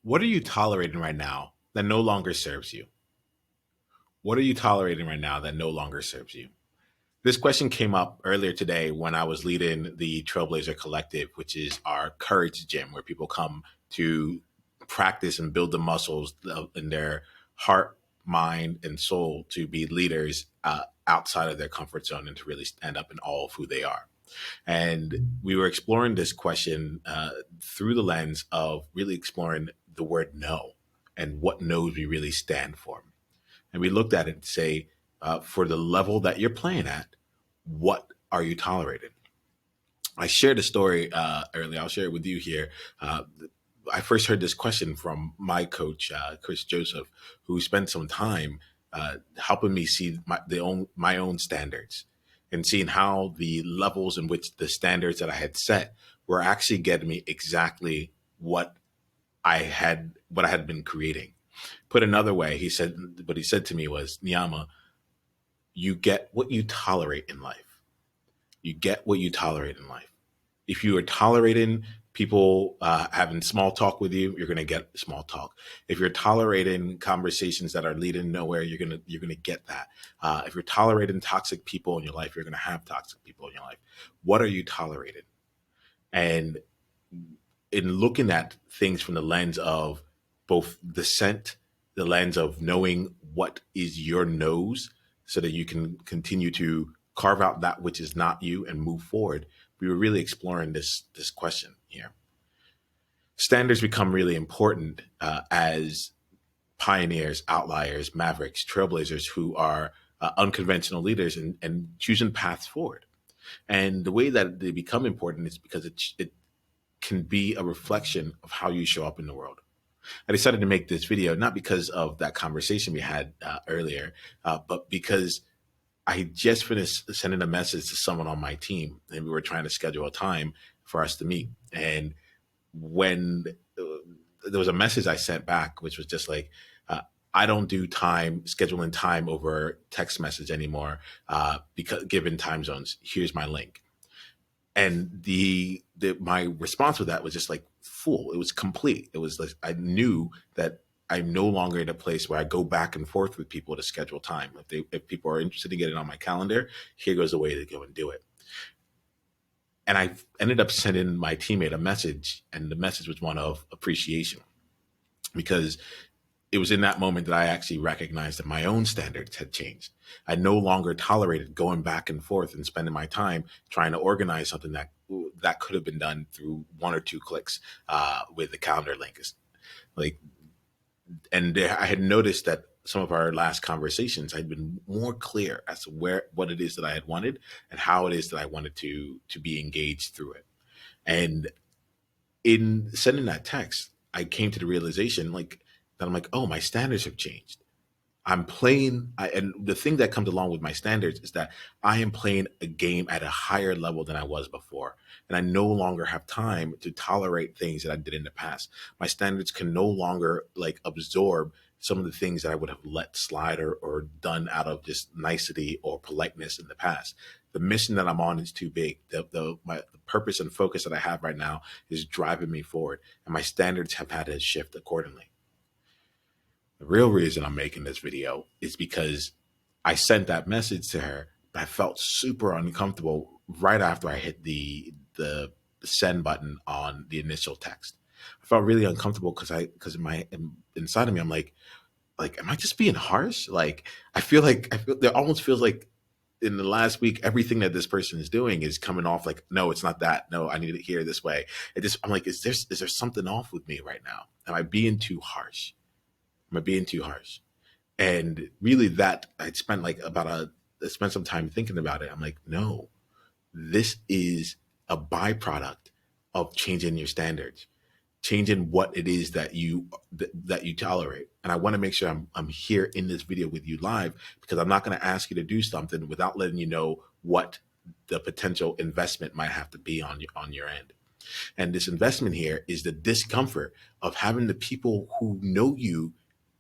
What are you tolerating right now that no longer serves you? What are you tolerating right now that no longer serves you? This question came up earlier today when I was leading the Trailblazer Collective, which is our courage gym where people come to practice and build the muscles in their heart, mind, and soul to be leaders outside of their comfort zone and to really stand up in all of who they are. And we were exploring this question through the lens of really exploring the word no and what no's we really stand for. And we looked at it and say, for the level that you're playing at, what are you tolerating? I shared a story earlier. I'll share it with you here. I first heard this question from my coach, Chris Joseph, who spent some time helping me see my own standards and seeing how the levels in which the standards that I had set were actually getting me exactly what I had been creating. Put another way, what he said to me was, Niiamah, you get what you tolerate in life. You get what you tolerate in life. If you are tolerating people having small talk with you, you're going to get small talk. If you're tolerating conversations that are leading nowhere, you're gonna get that. If you're tolerating toxic people in your life, you're going to have toxic people in your life. What are you tolerating? And in looking at things from the lens of both dissent, the lens of knowing what is your nose so that you can continue to carve out that which is not you and move forward, we were really exploring this question here. Standards become really important as pioneers, outliers, mavericks, trailblazers who are unconventional leaders and choosing paths forward. And the way that they become important is because it can be a reflection of how you show up in the world. I decided to make this video not because of that conversation we had earlier, but because I just finished sending a message to someone on my team, and we were trying to schedule a time for us to meet. And when there was a message I sent back, which was just like, I don't do scheduling time over text message anymore because given time zones. Here's my link. And my response with that was just like full. It was complete. It was like I knew that I'm no longer in a place where I go back and forth with people to schedule time. If people are interested in getting on my calendar, here goes the way to go and do it. And I ended up sending my teammate a message, and the message was one of appreciation because it was in that moment that I actually recognized that my own standards had changed. I no longer tolerated going back and forth and spending my time trying to organize something that could have been done through one or two clicks with the calendar link. Like, and I had noticed that some of our last conversations had been more clear as to what it is that I had wanted and how it is that I wanted to be engaged through it. And in sending that text, I came to the realization that I'm like, oh, my standards have changed. And the thing that comes along with my standards is that I am playing a game at a higher level than I was before. And I no longer have time to tolerate things that I did in the past. My standards can no longer absorb some of the things that I would have let slide or done out of just nicety or politeness in the past. The mission that I'm on is too big. The purpose and focus that I have right now is driving me forward, and my standards have had to shift accordingly. The real reason I'm making this video is because I sent that message to her, but I felt super uncomfortable right after I hit the send button on the initial text. I felt really uncomfortable because inside of me, I'm like, am I just being harsh? I feel there almost feels like in the last week, everything that this person is doing is coming off like, no, it's not that. No, I need it here this way. I'm like, is there something off with me right now? Am I being too harsh? Am I being too harsh? And really that I spent some time thinking about it. I'm like, no, this is a byproduct of changing your standards, changing what it is that you tolerate. And I want to make sure I'm here in this video with you live because I'm not going to ask you to do something without letting you know what the potential investment might have to be on your end. And this investment here is the discomfort of having the people who know you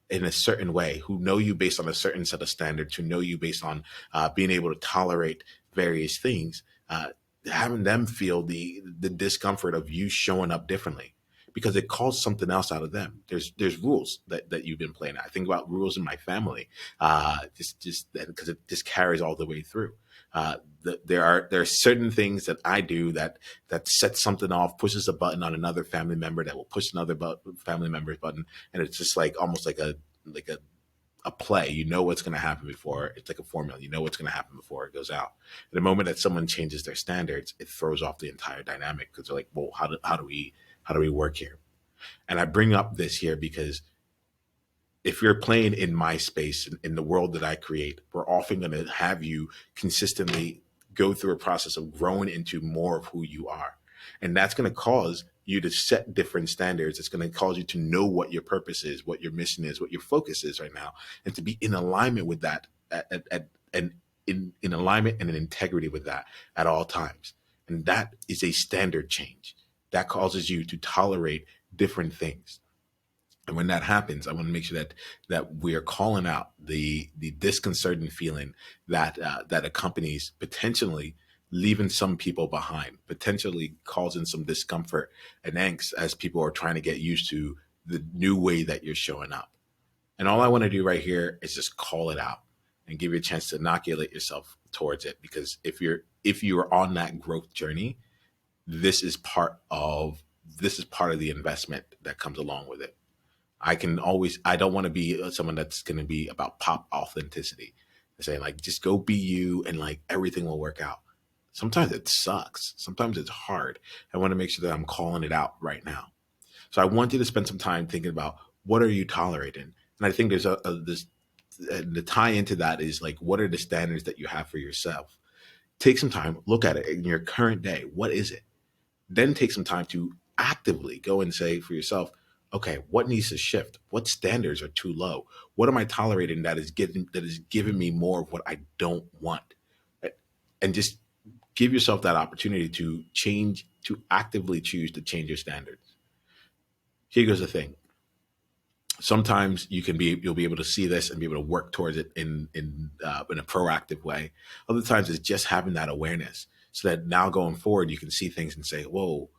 in a certain way, who know you based on a certain set of standards, who know you based on being able to tolerate various things, having them feel the discomfort of you showing up differently. because it calls something else out of them. There's rules that you've been playing. I think about rules in my family, just because it just carries all the way through. There are certain things that I do that sets something off, pushes a button on another family member that will push another family member's button, and it's just like almost like a play. You know what's going to happen before. It's like a formula. You know what's going to happen before it goes out. The moment that someone changes their standards, it throws off the entire dynamic because they're like, well, how do we work here? And I bring up this here because if you're playing in my space, in the world that I create, we're often going to have you consistently go through a process of growing into more of who you are. And that's going to cause you to set different standards. It's going to cause you to know what your purpose is, what your mission is, what your focus is right now, and to be in alignment with that and in alignment and in integrity with that at all times. And that is a standard change that causes you to tolerate different things. And when that happens, I want to make sure that we are calling out the disconcerting feeling that accompanies potentially leaving some people behind, potentially causing some discomfort and angst as people are trying to get used to the new way that you're showing up. And all I want to do right here is just call it out and give you a chance to inoculate yourself towards it. Because if you're on that growth journey, this is part of the investment that comes along with it. I don't want to be someone that's going to be about pop authenticity, saying like, just go be you and like everything will work out. Sometimes it sucks. Sometimes it's hard. I want to make sure that I'm calling it out right now. So I want you to spend some time thinking about, what are you tolerating? And I think there's the tie into that is like, what are the standards that you have for yourself? Take some time, look at it in your current day. What is it? Then take some time to actively go and say for yourself, okay, what needs to shift? What standards are too low? What am I tolerating that is giving me more of what I don't want? And just give yourself that opportunity to change, to actively choose to change your standards. Here goes the thing. Sometimes you'll be able to see this and be able to work towards it in a proactive way. Other times it's just having that awareness so that now going forward, you can see things and say, whoa,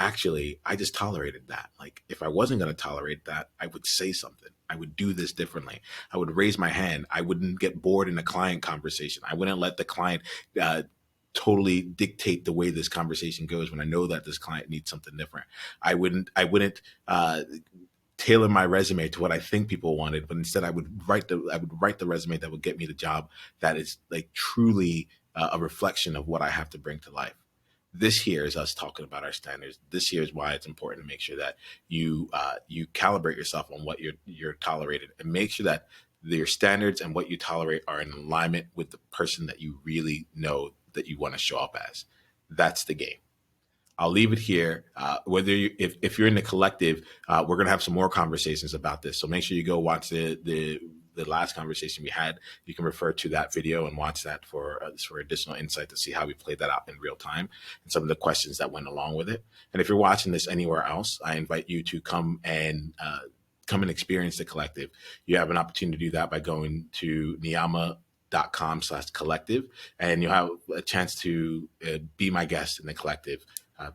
actually, I just tolerated that. Like, if I wasn't going to tolerate that, I would say something. I would do this differently. I would raise my hand. I wouldn't get bored in a client conversation. I wouldn't let the client totally dictate the way this conversation goes when I know that this client needs something different. I wouldn't tailor my resume to what I think people wanted, but instead I would write the resume that would get me the job that is like truly a reflection of what I have to bring to life. This here is us talking about our standards. This here is why it's important to make sure that you calibrate yourself on what you're tolerated, and make sure that your standards and what you tolerate are in alignment with the person that you really know that you want to show up as. That's the game. I'll leave it here. If you're in the collective, we're going to have some more conversations about this. So make sure you go watch the last conversation we had. You can refer to that video and watch that for additional insight to see how we played that out in real time and some of the questions that went along with it. And if you're watching this anywhere else, I invite you to come and experience the collective. You have an opportunity to do that by going to Niiamah.com/collective, and you'll have a chance to be my guest in the collective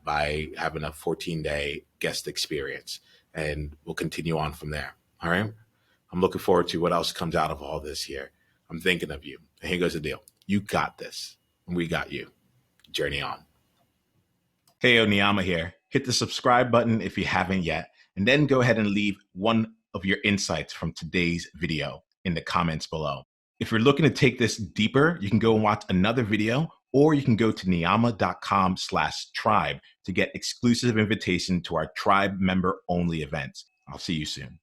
by having a 14-day guest experience, and we'll continue on from there. All right. I'm looking forward to what else comes out of all this here. I'm thinking of you. And here goes the deal. You got this, and we got you. Journey on. Hey, Niiamah here. Hit the subscribe button if you haven't yet, and then go ahead and leave one of your insights from today's video in the comments below. If you're looking to take this deeper, you can go and watch another video, or you can go to Niiamah.com/tribe to get exclusive invitation to our tribe member only events. I'll see you soon.